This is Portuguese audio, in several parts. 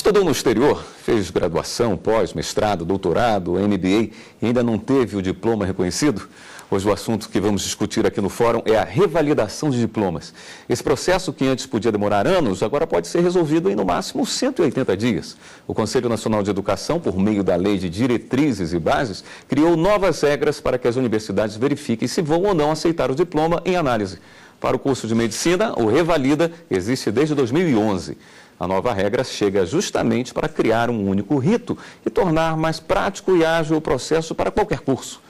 Estudou no exterior, fez graduação, pós, mestrado, doutorado, MBA e ainda não teve o diploma reconhecido? Hoje o assunto que vamos discutir aqui no Fórum é a revalidação de diplomas. Esse processo, que antes podia demorar anos, agora pode ser resolvido em no máximo 180 dias. O Conselho Nacional de Educação, por meio da Lei de Diretrizes e Bases, criou novas regras para que as universidades verifiquem se vão ou não aceitar o diploma em análise. Para o curso de Medicina, o Revalida existe desde 2011. A nova regra chega justamente para criar um único rito e tornar mais prático e ágil o processo para qualquer curso.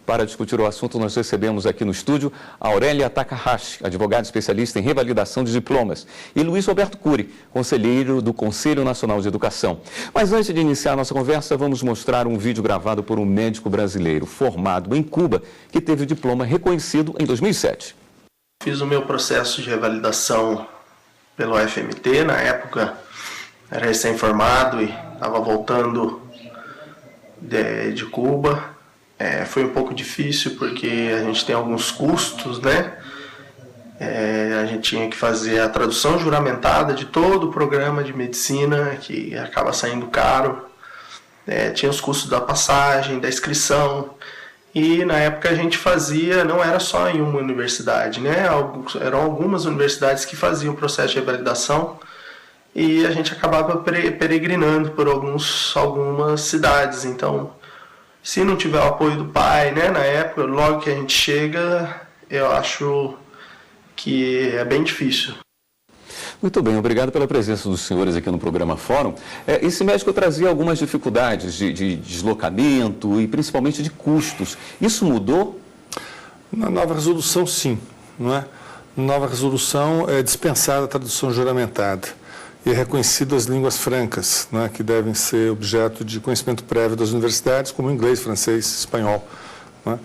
Para discutir o assunto, nós recebemos aqui no estúdio a Aurélia Takahashi, advogada especialista em revalidação de diplomas, e Luiz Roberto Cury, conselheiro do Conselho Nacional de Educação. Mas antes de iniciar a nossa conversa, vamos mostrar um vídeo gravado por um médico brasileiro formado em Cuba, que teve o diploma reconhecido em 2007. Fiz o meu processo de revalidação pelo FMT, na época era recém-formado e estava voltando de Cuba. Foi um pouco difícil porque a gente tem alguns custos, né? A gente tinha que fazer a tradução juramentada de todo o programa de medicina, que acaba saindo caro. Tinha os custos da passagem, da inscrição. E na época a gente fazia, não era só em uma universidade, né? Eram algumas universidades que faziam o processo de revalidação e a gente acabava peregrinando por algumas cidades. Então, se não tiver o apoio do pai, né, na época, logo que a gente chega, eu acho que é bem difícil. Muito bem, obrigado pela presença dos senhores aqui no programa Fórum. Esse médico trazia algumas dificuldades de deslocamento e principalmente de custos. Isso mudou? Na nova resolução, sim. Não é? Na nova resolução é dispensada a tradução juramentada e é reconhecido as línguas francas, não é? Que devem ser objeto de conhecimento prévio das universidades, como inglês, francês, espanhol. Não é?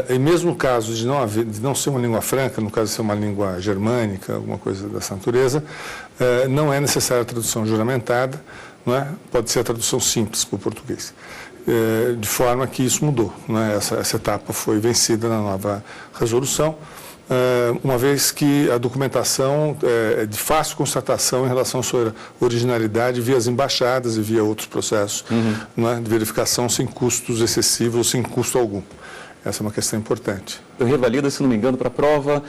E mesmo no caso de não ser uma língua franca, no caso de ser uma língua germânica, alguma coisa dessa natureza, não é necessária a tradução juramentada, não é? Pode ser a tradução simples para o português. De forma que isso mudou, não é? Essa etapa foi vencida na nova resolução, uma vez que a documentação é de fácil constatação em relação à sua originalidade via as embaixadas e via outros processos, não é? De verificação sem custos excessivos ou sem custo algum. Essa é uma questão importante. O Revalida, se não me engano, para a prova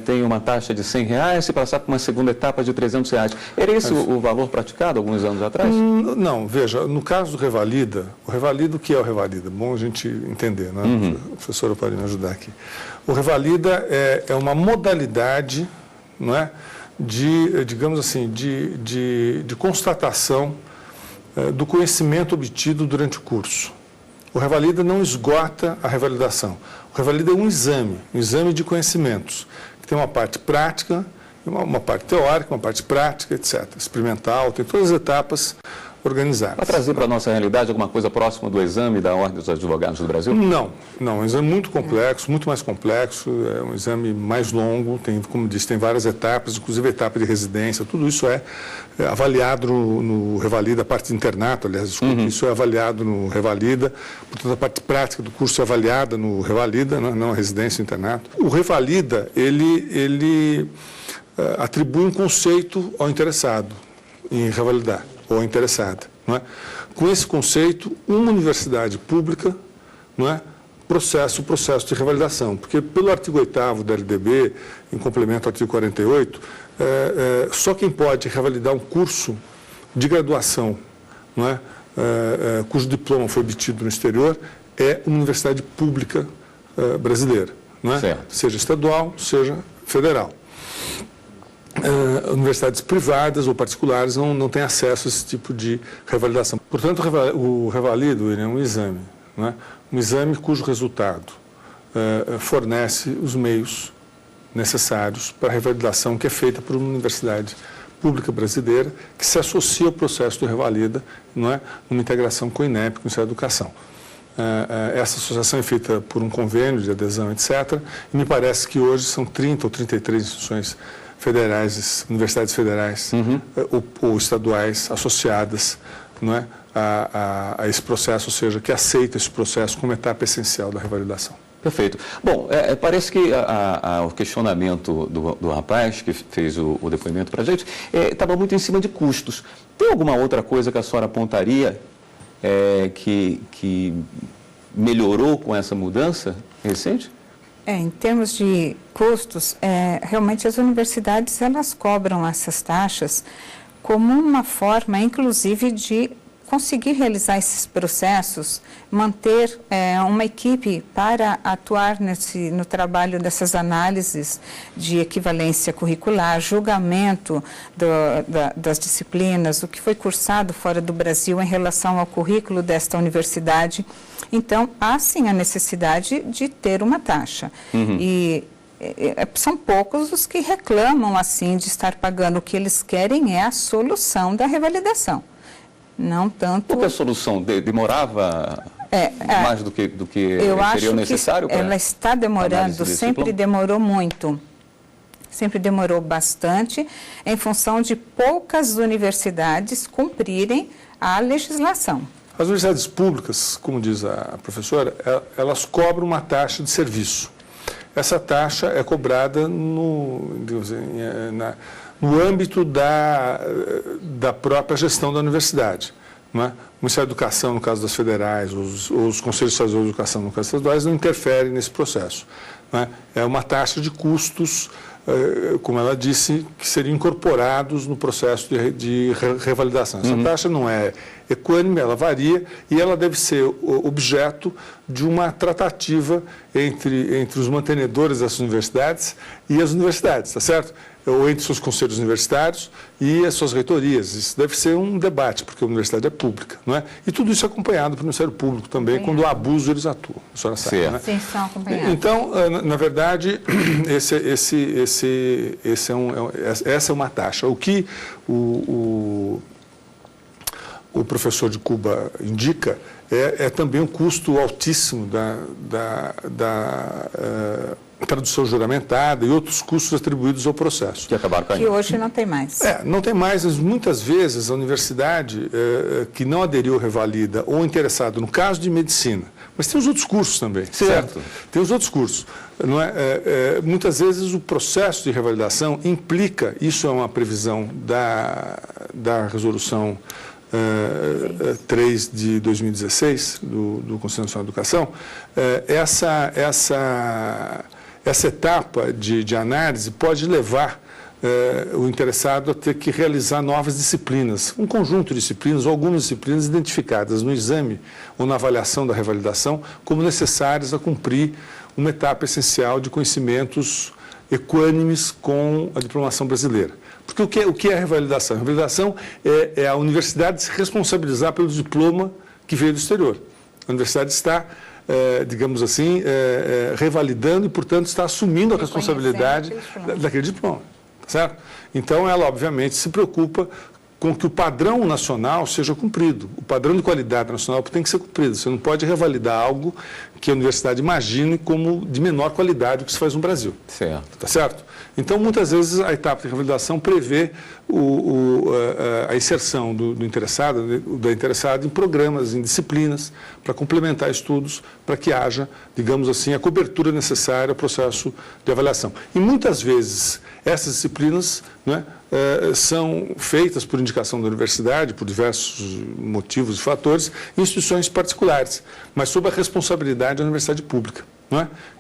tem uma taxa de R$100, se passar para uma segunda etapa de R$300. Era esse o valor praticado alguns anos atrás? Não, veja, no caso do Revalida, o que é o Revalida? Bom a gente entender, né? A professora pode me ajudar aqui. O Revalida é uma modalidade, não é? Digamos assim, de constatação do conhecimento obtido durante o curso. O Revalida não esgota a revalidação. O Revalida é um exame de conhecimentos, que tem uma parte prática, uma parte teórica, uma parte prática, etc. Experimental, tem todas as etapas organizadas. Para trazer para a nossa realidade alguma coisa próxima do exame da Ordem dos Advogados do Brasil? Não, é um exame muito complexo, muito mais complexo, é um exame mais longo, como disse, tem várias etapas, inclusive a etapa de residência, tudo isso é avaliado no Revalida, a parte de internato, aliás, desculpe, isso é avaliado no Revalida, portanto a parte prática do curso é avaliada no Revalida, não a residência e o internato. O Revalida, ele atribui um conceito ao interessado em revalidar, ou interessada. Não é? Com esse conceito, uma universidade pública, não é, processa o processo de revalidação, porque pelo artigo 8º da LDB, em complemento ao artigo 48, só quem pode revalidar um curso de graduação, não é, cujo diploma foi obtido no exterior, é uma universidade pública brasileira, não é? Seja estadual, seja federal. Universidades privadas ou particulares não têm acesso a esse tipo de revalidação. Portanto, o Revalido é um exame, não é? Um exame cujo resultado fornece os meios necessários para a revalidação que é feita por uma universidade pública brasileira que se associa ao processo do Revalida, não é? Numa integração com o INEP, com o Ministério da Educação. Essa associação é feita por um convênio de adesão, etc. E me parece que hoje são 30 ou 33 instituições federais, universidades federais ou estaduais associadas, não é, a esse processo, ou seja, que aceita esse processo como etapa essencial da revalidação. Perfeito. Bom, parece que o questionamento do rapaz que fez o depoimento para a gente estava muito em cima de custos. Tem alguma outra coisa que a senhora apontaria que melhorou com essa mudança recente? Em termos de custos, realmente as universidades elas cobram essas taxas como uma forma, inclusive, de conseguir realizar esses processos, manter uma equipe para atuar no trabalho dessas análises de equivalência curricular, julgamento das disciplinas, o que foi cursado fora do Brasil em relação ao currículo desta universidade. Então, há sim a necessidade de ter uma taxa. E são poucos os que reclamam assim de estar pagando. O que eles querem é a solução da revalidação. Não tanto... Porque a solução demorava mais do que seria necessário? Ela está demorando, sempre demorou muito. Sempre demorou bastante, em função de poucas universidades cumprirem a legislação. As universidades públicas, como diz a professora, elas cobram uma taxa de serviço. Essa taxa é cobrada no âmbito da própria gestão da universidade. Não é? O Ministério da Educação, no caso das federais, os Conselhos Estaduais de Educação, no caso das estaduais, não interferem nesse processo. Não é? É uma taxa de custos, como ela disse, que seriam incorporados no processo de revalidação. Essa taxa não é equânime, ela varia e ela deve ser objeto de uma tratativa entre os mantenedores das universidades e as universidades, tá certo? Ou entre seus conselhos universitários e as suas reitorias. Isso deve ser um debate, porque a universidade é pública, não é? E tudo isso é acompanhado pelo Ministério Público também, quando há abuso eles atuam. A senhora sabe, né? Sim, são acompanhados. Então, na verdade, essa é uma taxa. O que o professor de Cuba indica é também um custo altíssimo da tradução juramentada e outros custos atribuídos ao processo. Que acabaram caindo. Que hoje não tem mais. Não tem mais, mas muitas vezes a universidade que não aderiu ao Revalida ou interessado no caso de medicina, mas tem os outros cursos também, certo? Tem os outros cursos. Não muitas vezes o processo de revalidação implica, isso é uma previsão da resolução 3 de 2016, do Conselho Nacional de Educação, essa etapa de análise pode levar o interessado a ter que realizar novas disciplinas, um conjunto de disciplinas ou algumas disciplinas identificadas no exame ou na avaliação da revalidação como necessárias a cumprir uma etapa essencial de conhecimentos equânimes com a diplomação brasileira. Porque o que é a revalidação? A revalidação é a universidade se responsabilizar pelo diploma que veio do exterior. A universidade está, digamos assim, revalidando e, portanto, está assumindo a responsabilidade daquele diploma. Certo? Então, ela, obviamente, se preocupa com que o padrão nacional seja cumprido. O padrão de qualidade nacional tem que ser cumprido. Você não pode revalidar algo que a universidade imagine como de menor qualidade do que se faz no Brasil. Certo. Tá certo? Então, muitas vezes, a etapa de revalidação prevê a inserção do interessado, da interessada em programas, em disciplinas, para complementar estudos, para que haja, digamos assim, a cobertura necessária ao processo de avaliação. E, muitas vezes, essas disciplinas são feitas por indicação da universidade, por diversos motivos e fatores, em instituições particulares, mas sob a responsabilidade da universidade pública,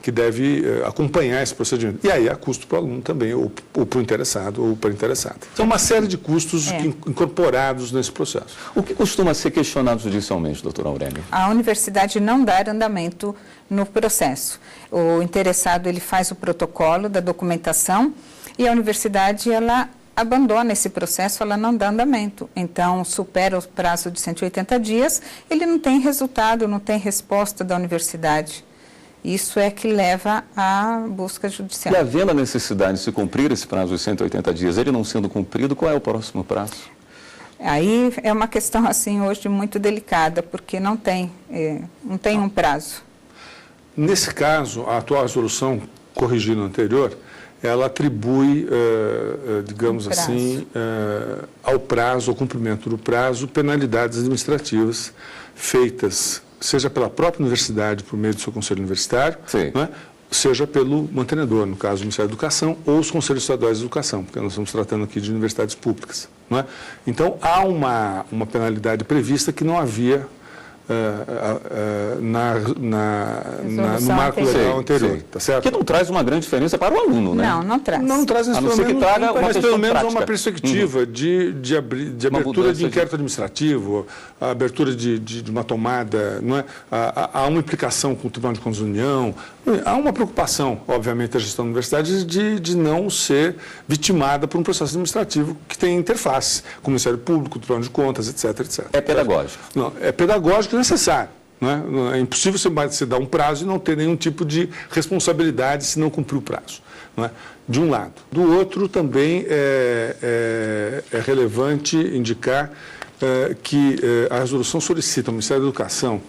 que deve acompanhar esse procedimento. E aí há custo para o aluno também, ou para o interessado, ou para a interessada. Então, uma série de custos incorporados nesse processo. O que costuma ser questionado judicialmente, doutora Aurélia? A universidade não dar andamento no processo. O interessado ele faz o protocolo da documentação e a universidade ela abandona esse processo, ela não dá andamento. Então, supera o prazo de 180 dias, ele não tem resultado, não tem resposta da universidade. Isso é que leva à busca judicial. E havendo a necessidade de se cumprir esse prazo de 180 dias, ele não sendo cumprido, qual é o próximo prazo? Aí é uma questão, assim, hoje muito delicada, porque não tem um prazo. Nesse caso, a atual resolução, corrigindo a anterior, ela atribui, digamos assim, ao prazo, ao cumprimento do prazo, penalidades administrativas feitas, seja pela própria universidade, por meio do seu conselho universitário, seja pelo mantenedor, no caso do Ministério da Educação, ou os Conselhos Estaduais de Educação, porque nós estamos tratando aqui de universidades públicas. Não é? Então, há uma penalidade prevista que não havia no marco legal anterior, tá certo? Que não traz uma grande diferença para o aluno, né? Não traz. Não traz, a não ser que traga uma mas pelo menos prática. uma perspectiva de abertura de inquérito administrativo, a abertura de uma tomada, não é? Há uma implicação com o Tribunal de Contas da União, há uma preocupação, obviamente, da gestão da universidade de não ser vitimada por um processo administrativo que tem interface com o Ministério Público, o Tribunal de Contas, etc, etc. É pedagógico. Não, é pedagógico e necessário. Não é impossível você dar um prazo e não ter nenhum tipo de responsabilidade se não cumprir o prazo. Não é? De um lado. Do outro, também é relevante indicar que a resolução solicita ao Ministério da Educação,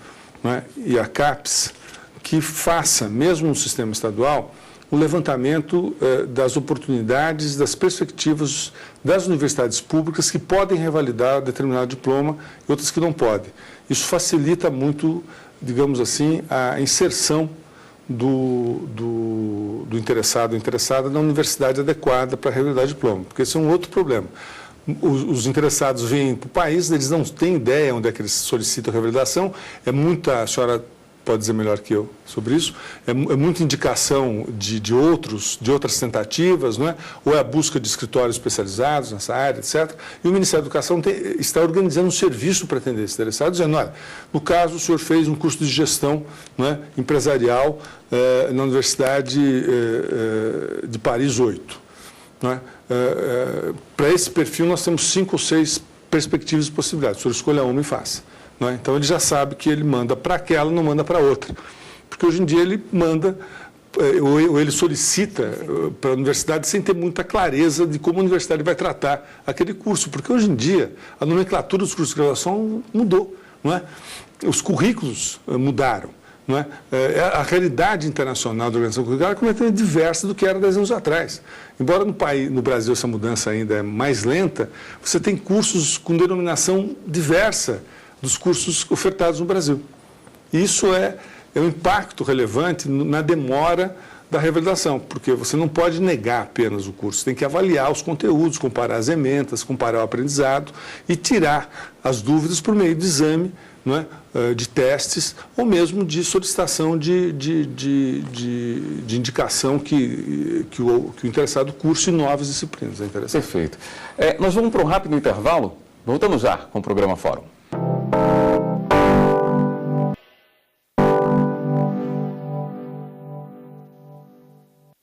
não é, e a CAPES que faça, mesmo no sistema estadual, o levantamento das oportunidades, das perspectivas das universidades públicas que podem revalidar determinado diploma e outras que não podem. Isso facilita muito, digamos assim, a inserção do interessado ou interessada na universidade adequada para revalidar diploma, porque esse é um outro problema. Os interessados vêm para o país, eles não têm ideia onde é que eles solicitam a revalidação, a senhora pode dizer melhor que eu sobre isso, é muita indicação de outras tentativas, não é? Ou é a busca de escritórios especializados nessa área, etc. E o Ministério da Educação está organizando um serviço para atender esses interessados, dizendo, olha, no caso o senhor fez um curso de gestão, não é, empresarial na Universidade de Paris 8. Não é? Para esse perfil nós temos 5 ou 6 perspectivas e possibilidades, o senhor escolha uma e faça. Não é? Então, ele já sabe que ele manda para aquela, não manda para outra. Porque hoje em dia ele manda, ou ele solicita para a universidade sem ter muita clareza de como a universidade vai tratar aquele curso. Porque hoje em dia a nomenclatura dos cursos de graduação mudou. Não é? Os currículos mudaram. Não é? A realidade internacional da organização curricular é completamente diversa do que era 10 anos atrás. Embora no Brasil essa mudança ainda é mais lenta, você tem cursos com denominação diversa dos cursos ofertados no Brasil. Isso é um impacto relevante na demora da revalidação, porque você não pode negar apenas o curso, tem que avaliar os conteúdos, comparar as ementas, comparar o aprendizado e tirar as dúvidas por meio de exame, não é? De testes, ou mesmo de solicitação de indicação que o interessado curse novas disciplinas. É interessante. Perfeito. Nós vamos para um rápido intervalo, voltamos já com o programa Fórum.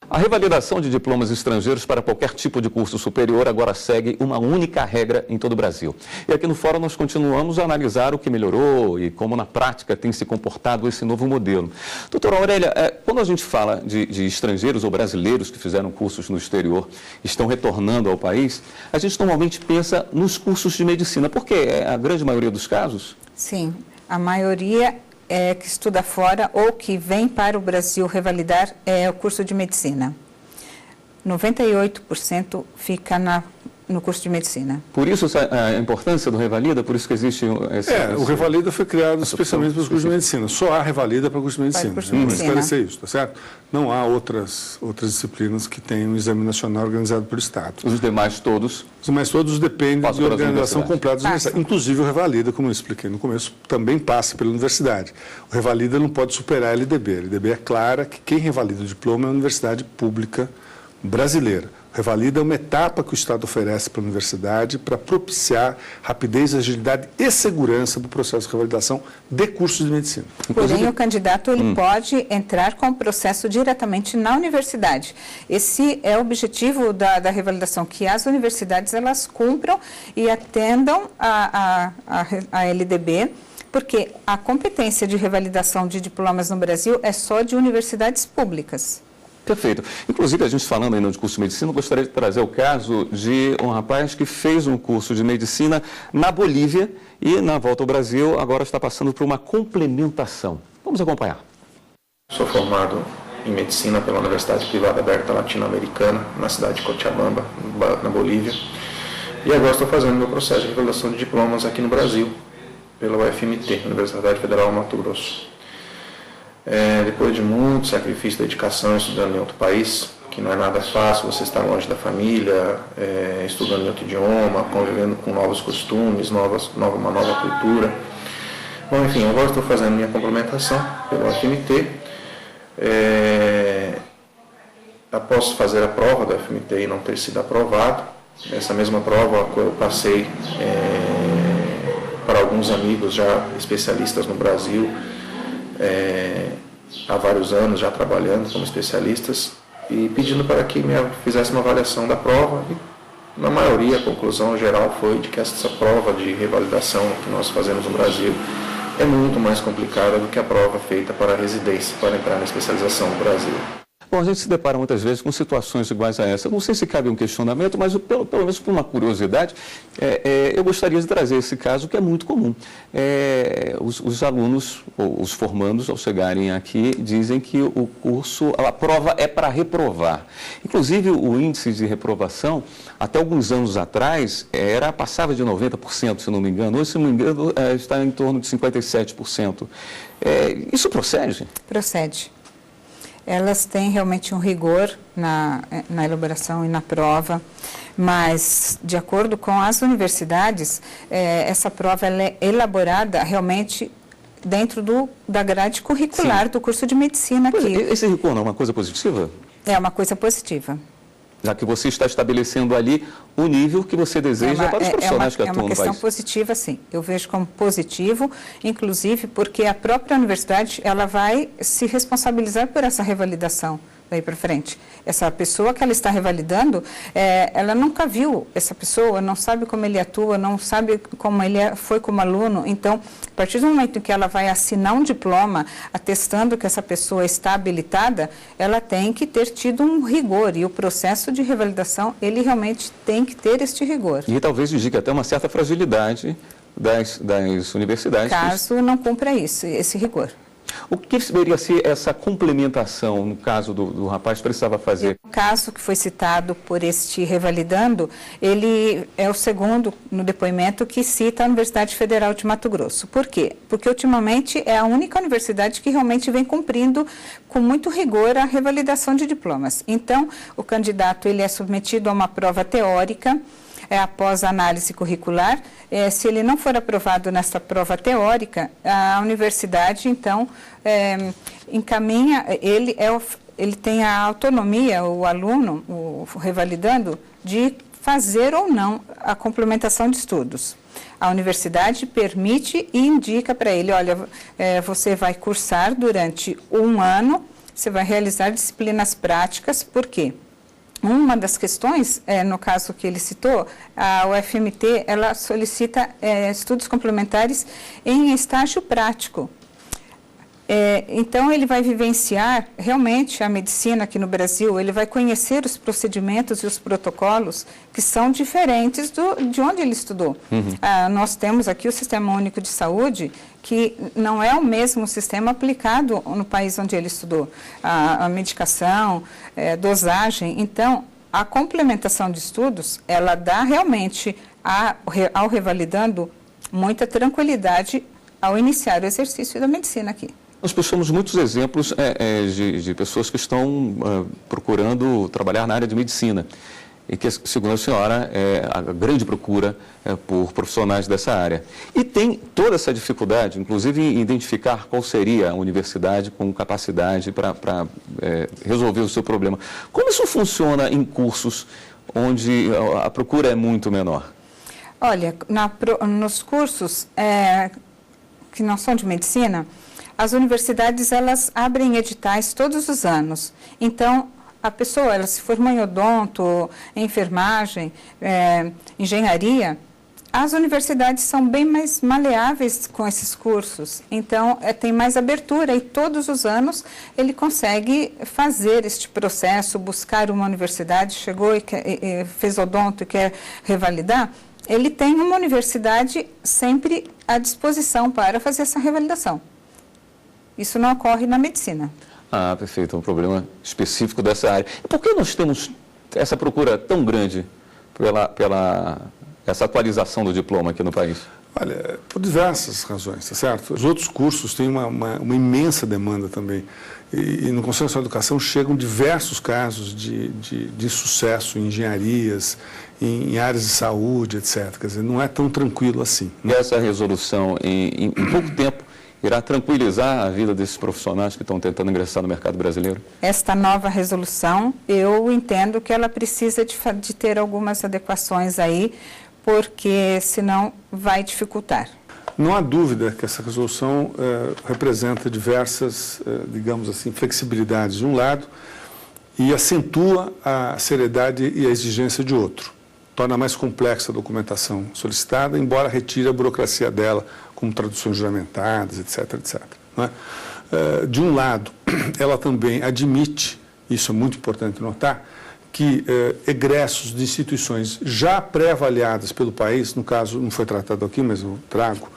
A revalidação de diplomas estrangeiros para qualquer tipo de curso superior agora segue uma única regra em todo o Brasil. E aqui no Fórum nós continuamos a analisar o que melhorou e como na prática tem se comportado esse novo modelo. Doutora Aurélia, quando a gente fala de estrangeiros ou brasileiros que fizeram cursos no exterior e estão retornando ao país, a gente normalmente pensa nos cursos de medicina. Por quê? É a grande maioria dos casos? Sim, a maioria que estuda fora ou que vem para o Brasil revalidar o curso de medicina. 98% fica no curso de medicina. Por isso a importância do Revalida, por isso que existe o Revalida foi criado especialmente para os cursos de medicina. Só há Revalida para o curso de medicina. Vamos esclarecer isso, tá certo? Não há outras disciplinas que tenham um exame nacional organizado pelo Estado. Os demais todos? Os demais todos dependem da organização completa das universidades. Inclusive o Revalida, como eu expliquei no começo, também passa pela universidade. O Revalida não pode superar a LDB. A LDB é clara que quem revalida o diploma é a universidade pública brasileira. Revalida é uma etapa que o Estado oferece para a universidade para propiciar rapidez, agilidade e segurança para o processo de revalidação de cursos de medicina. Porém, o candidato ele pode entrar com o processo diretamente na universidade. Esse é o objetivo da revalidação, que as universidades elas cumpram e atendam a LDB, porque a competência de revalidação de diplomas no Brasil é só de universidades públicas. Perfeito. Inclusive, a gente falando ainda de curso de medicina, eu gostaria de trazer o caso de um rapaz que fez um curso de medicina na Bolívia e, na volta ao Brasil, agora está passando por uma complementação. Vamos acompanhar. Sou formado em medicina pela Universidade Privada Aberta Latino-Americana, na cidade de Cochabamba, na Bolívia. E agora estou fazendo meu processo de revalidação de diplomas aqui no Brasil, pela UFMT, Universidade Federal do Mato Grosso. Depois de muito sacrifício e dedicação estudando em outro país, que não é nada fácil, você está longe da família, estudando em outro idioma, convivendo com novos costumes, uma nova cultura. Bom, enfim, agora estou fazendo minha complementação pelo FMT. Após fazer a prova do FMT e não ter sido aprovado, essa mesma prova eu passei para alguns amigos já especialistas no Brasil, há vários anos já trabalhando como especialistas, e pedindo para que me fizesse uma avaliação da prova. E, na maioria, a conclusão geral foi de que essa prova de revalidação que nós fazemos no Brasil é muito mais complicada do que a prova feita para a residência, para entrar na especialização no Brasil. Bom, a gente se depara muitas vezes com situações iguais a essa. Não sei se cabe um questionamento, mas pelo menos por uma curiosidade, eu gostaria de trazer esse caso que é muito comum. Os alunos, ou os formandos, ao chegarem aqui, dizem que o curso, a prova é para reprovar. Inclusive, o índice de reprovação, até alguns anos atrás, passava de 90%, se não me engano. Hoje, se não me engano, está em torno de 57%. Isso procede? Procede. Elas têm realmente um rigor na elaboração e na prova, mas, de acordo com as universidades, essa prova ela é elaborada realmente dentro da grade curricular do curso de medicina aqui. Esse rigor não é uma coisa positiva? É uma coisa positiva. Já que você está estabelecendo ali o nível que você deseja para os profissionais que atuam no país. É uma questão positiva, sim. Eu vejo como positivo, inclusive porque a própria universidade ela vai se responsabilizar por essa revalidação daí para frente. Essa pessoa que ela está revalidando, ela nunca viu essa pessoa, não sabe como ele atua, não sabe como ele foi como aluno. Então, a partir do momento em que ela vai assinar um diploma atestando que essa pessoa está habilitada, ela tem que ter tido um rigor, e o processo de revalidação, ele realmente tem que ter este rigor. E talvez indique até uma certa fragilidade das universidades. Caso não cumpra esse rigor. O que deveria ser essa complementação, no caso do rapaz, precisava fazer? O caso que foi citado por este revalidando, ele é o segundo no depoimento que cita a Universidade Federal de Mato Grosso. Por quê? Porque ultimamente é a única universidade que realmente vem cumprindo com muito rigor a revalidação de diplomas. Então, o candidato ele é submetido a uma prova teórica, após a análise curricular. Se ele não for aprovado nessa prova teórica, a universidade, então, encaminha, ele tem a autonomia, o aluno, o revalidando, de fazer ou não a complementação de estudos. A universidade permite e indica para ele, olha, você vai cursar durante 1 ano, você vai realizar disciplinas práticas, por quê? Uma das questões, no caso que ele citou, a UFMT, ela solicita estudos complementares em estágio prático. Então, ele vai vivenciar realmente a medicina aqui no Brasil, ele vai conhecer os procedimentos e os protocolos que são diferentes de onde ele estudou. Nós temos aqui o Sistema Único de Saúde, que não é o mesmo sistema aplicado no país onde ele estudou. A medicação, dosagem. Então, a complementação de estudos, ela dá realmente ao revalidando muita tranquilidade ao iniciar o exercício da medicina aqui. Nós puxamos muitos exemplos de pessoas que estão procurando trabalhar na área de medicina e que, segundo a senhora, a grande procura por profissionais dessa área. E tem toda essa dificuldade, inclusive em identificar qual seria a universidade com capacidade para resolver o seu problema. Como isso funciona em cursos onde a procura é muito menor? Olha, nos cursos que não são de medicina, as universidades, elas abrem editais todos os anos. Então, a pessoa, ela se formou em odonto, em enfermagem, engenharia, as universidades são bem mais maleáveis com esses cursos. Então, tem mais abertura e todos os anos ele consegue fazer este processo, buscar uma universidade, chegou e fez odonto e quer revalidar, ele tem uma universidade sempre à disposição para fazer essa revalidação. Isso não ocorre na medicina. Ah, perfeito. É um problema específico dessa área. E por que nós temos essa procura tão grande pela essa atualização do diploma aqui no país? Olha, por diversas razões, tá certo? Os outros cursos têm uma imensa demanda também. E no Conselho Nacional de Educação chegam diversos casos de sucesso em engenharias, em áreas de saúde, etc. Quer dizer, não é tão tranquilo assim. E essa resolução, em pouco tempo, irá tranquilizar a vida desses profissionais que estão tentando ingressar no mercado brasileiro? Esta nova resolução, eu entendo que ela precisa de ter algumas adequações aí, porque senão vai dificultar. Não há dúvida que essa resolução representa diversas, digamos assim, flexibilidades de um lado e acentua a seriedade e a exigência de outro. Torna mais complexa a documentação solicitada, embora retire a burocracia dela, como traduções juramentadas, etc., etc. Não é? De um lado, ela também admite, isso é muito importante notar, que egressos de instituições já pré-avaliadas pelo país, no caso, não foi tratado aqui, mas eu trago,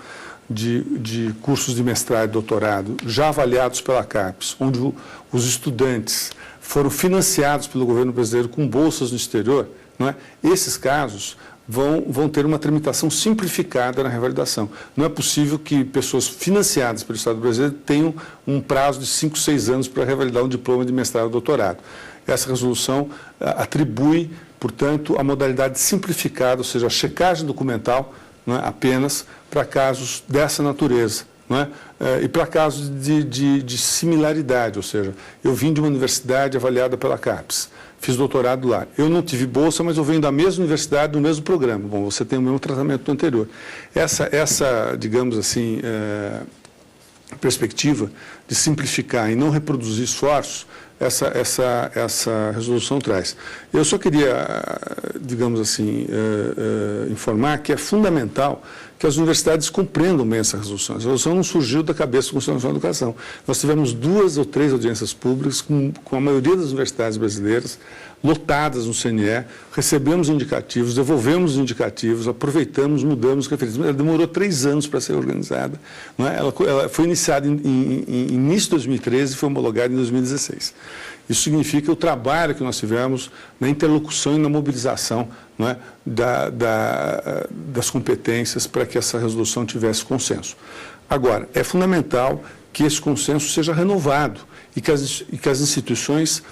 de cursos de mestrado e doutorado, já avaliados pela CAPES, onde os estudantes foram financiados pelo governo brasileiro com bolsas no exterior, não é? Esses casos vão ter uma tramitação simplificada na revalidação. Não é possível que pessoas financiadas pelo Estado brasileiro tenham um prazo de 5, 6 anos para revalidar um diploma de mestrado ou doutorado. Essa resolução atribui, portanto, a modalidade simplificada, ou seja, a checagem documental, não é, apenas para casos dessa natureza, não é? E para casos de similaridade, ou seja, eu vim de uma universidade avaliada pela CAPES, fiz doutorado lá. Eu não tive bolsa, mas eu venho da mesma universidade, do mesmo programa. Bom, você tem o mesmo tratamento do anterior. Essa digamos assim, perspectiva de simplificar e não reproduzir esforços, essa resolução traz. Eu só queria, digamos assim, informar que é fundamental que as universidades compreendam bem essa resolução. A resolução não surgiu da cabeça do Conselho Nacional de Educação. Nós tivemos 2 ou 3 audiências públicas com a maioria das universidades brasileiras, lotadas no CNE, recebemos indicativos, devolvemos os indicativos, aproveitamos, mudamos, referimos. Ela demorou 3 anos para ser organizada. Não é? Ela foi iniciada em início de 2013 e foi homologada em 2016. Isso significa o trabalho que nós tivemos na interlocução e na mobilização, não é, das competências para que essa resolução tivesse consenso. Agora, é fundamental que esse consenso seja renovado e que as instituições,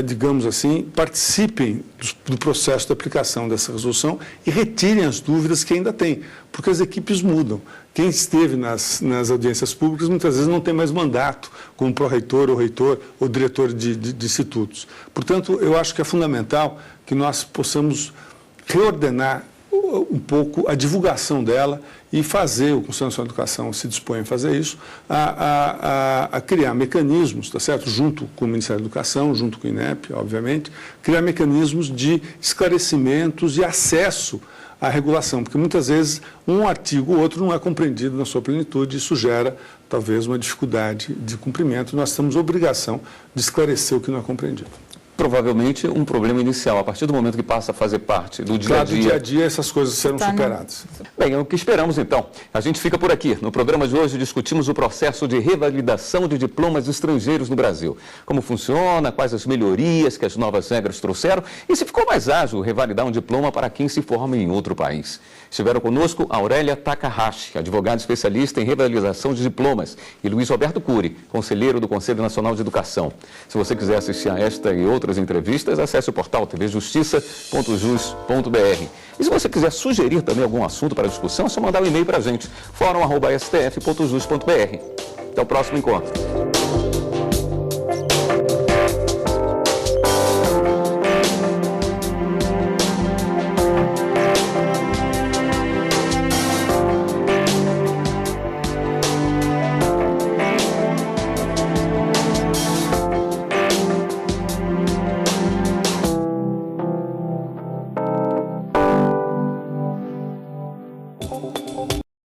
digamos assim, participem do processo de aplicação dessa resolução e retirem as dúvidas que ainda têm, porque as equipes mudam. Quem esteve nas audiências públicas muitas vezes não tem mais mandato como pró-reitor ou reitor ou diretor de institutos. Portanto, eu acho que é fundamental que nós possamos reordenar um pouco a divulgação dela e fazer, o Conselho Nacional de Educação se dispõe a fazer isso, a criar mecanismos, tá certo? Junto com o Ministério da Educação, junto com o INEP, obviamente, criar mecanismos de esclarecimentos e acesso à regulação, porque muitas vezes um artigo ou outro não é compreendido na sua plenitude e isso gera, talvez, uma dificuldade de cumprimento. Nós temos obrigação de esclarecer o que não é compreendido. Provavelmente um problema inicial, a partir do momento que passa a fazer parte do dia a dia. Claro, do dia a dia essas coisas serão superadas. Bem, é o que esperamos então. A gente fica por aqui. No programa de hoje discutimos o processo de revalidação de diplomas estrangeiros no Brasil. Como funciona, quais as melhorias que as novas regras trouxeram e se ficou mais ágil revalidar um diploma para quem se forma em outro país. Estiveram conosco Aurélia Takahashi, advogada especialista em revalidação de diplomas, e Luiz Roberto Cury, conselheiro do Conselho Nacional de Educação. Se você quiser assistir a esta e outras entrevistas, acesse o portal tvjustiça.jus.br. E se você quiser sugerir também algum assunto para discussão, é só mandar um e-mail para a gente, fórum@stf.jus.br. Até o próximo encontro.